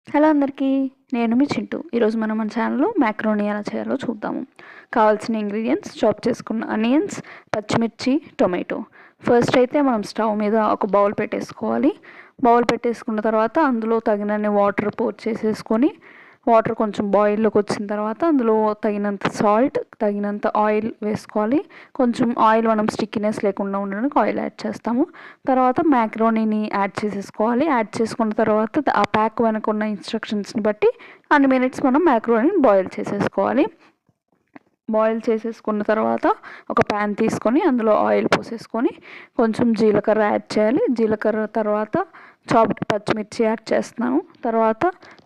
Hello అందరికీ, నేను మీ చింటూ. ఈరోజు మనం మన ఛానల్లో మ్యాక్రోనీ ఎలా చేయాలో చూద్దాము. కావాల్సిన ఇంగ్రీడియంట్స్: చాప్ చేసుకున్న ఆనియన్స్, పచ్చిమిర్చి, టొమాటో. ఫస్ట్ అయితే మనం స్టవ్ మీద ఒక బౌల్ పెట్టేసుకోవాలి. బౌల్ పెట్టేసుకున్న తర్వాత అందులో తగినన్ని వాటర్ పోర్ చేసేసుకొని, వాటర్ కొంచెం బాయిల్లోకి వచ్చిన తర్వాత అందులో తగినంత సాల్ట్, తగినంత ఆయిల్ వేసుకోవాలి. కొంచెం ఆయిల్ మనం స్టిక్కినెస్ లేకుండా ఉండడానికి ఆయిల్ యాడ్ చేస్తాము. తర్వాత మ్యాక్రోనీని యాడ్ చేసేసుకోవాలి. యాడ్ చేసుకున్న తర్వాత ఆ ప్యాక్ వెనక ఉన్న ఇన్స్ట్రక్షన్స్ని బట్టి అన్ని మినిట్స్ మనం మ్యాక్రోనీని బాయిల్ చేసేసుకోవాలి. బాయిల్ చేసేసుకున్న తర్వాత ఒక ప్యాన్ తీసుకొని అందులో ఆయిల్ పోసేసుకొని కొంచెం జీలకర్ర యాడ్ చేయాలి. జీలకర్ర తర్వాత చాప్డ్ పచ్చిమిర్చి యాడ్ చేస్తున్నాను. తర్వాత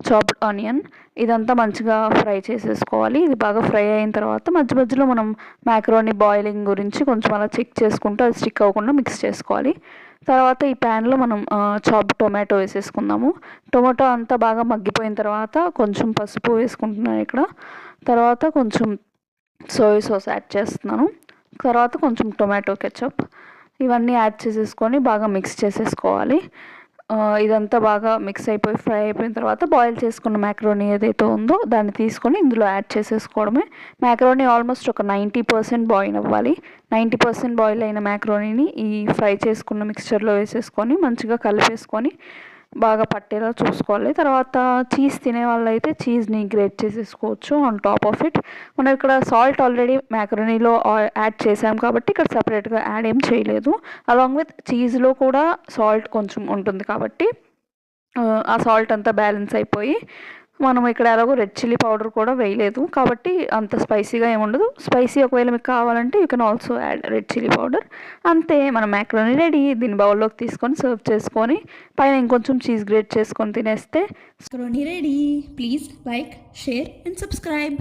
చాప్డ్ ఆనియన్. ఇదంతా మంచిగా ఫ్రై చేసేసుకోవాలి. ఇది బాగా ఫ్రై అయిన తర్వాత మధ్య మధ్యలో మనం మ్యాక్రోనీ బాయిలింగ్ గురించి కొంచెం అలా చెక్ చేసుకుంటూ అది స్టిక్ అవ్వకుండా మిక్స్ చేసుకోవాలి. తర్వాత ఈ ప్యాన్లో మనం చాప్డ్ టొమాటో వేసేసుకుందాము. టొమాటో అంతా బాగా మగ్గిపోయిన తర్వాత కొంచెం పసుపు వేసుకుంటున్నాను ఇక్కడ. తర్వాత కొంచెం సోయా సాస్ యాడ్ చేస్తున్నాను. తర్వాత కొంచెం టొమాటో కెచప్. ఇవన్నీ యాడ్ చేసేసుకొని బాగా మిక్స్ చేసేసుకోవాలి. ఇదంతా బాగా మిక్స్ అయిపోయి ఫ్రై అయిపోయిన తర్వాత బాయిల్ చేసుకున్న మ్యాక్రోనీ ఏదైతే ఉందో దాన్ని తీసుకొని ఇందులో యాడ్ చేసేసుకోవడమే. మ్యాక్రోనీ ఆల్మోస్ట్ ఒక 90% బాయిల్ అవ్వాలి. 90% బాయిల్ అయిన మ్యాక్రోనీని ఈ ఫ్రై చేసుకున్న మిక్స్చర్లో వేసేసుకొని మంచిగా కలిపేసుకొని బాగా పట్టేలా చూసుకోవాలి. తర్వాత చీజ్ తినే వాళ్ళైతే చీజ్ని గ్రేట్ చేసేసుకోవచ్చు ఆన్ టాప్ ఆఫ్ ఇట్. మనం ఇక్కడ సాల్ట్ ఆల్రెడీ మ్యాకరోనీలో యాడ్ చేసాం కాబట్టి ఇక్కడ సపరేట్గా యాడ్ ఏం చేయలేదు. అలాంగ్ విత్ చీజ్లో కూడా సాల్ట్ కొంచెం ఉంటుంది కాబట్టి ఆ సాల్ట్ అంతా బ్యాలెన్స్ అయిపోయి మనం ఇక్కడ ఎలాగో రెడ్ చిల్లీ పౌడర్ కూడా వేయలేదు కాబట్టి అంత స్పైసీగా ఏముండదు. స్పైసీ ఒకవేళ మీకు కావాలంటే you can also add red chilli powder. అంతే, మన మ్యాక్రోనీ రెడీ. దీన్ని బౌల్లోకి తీసుకొని సర్వ్ చేసుకొని పైన ఇంకొంచెం చీజ్ గ్రేట్ చేసుకొని తినేస్తే Macaroni ready. Please like, share and subscribe.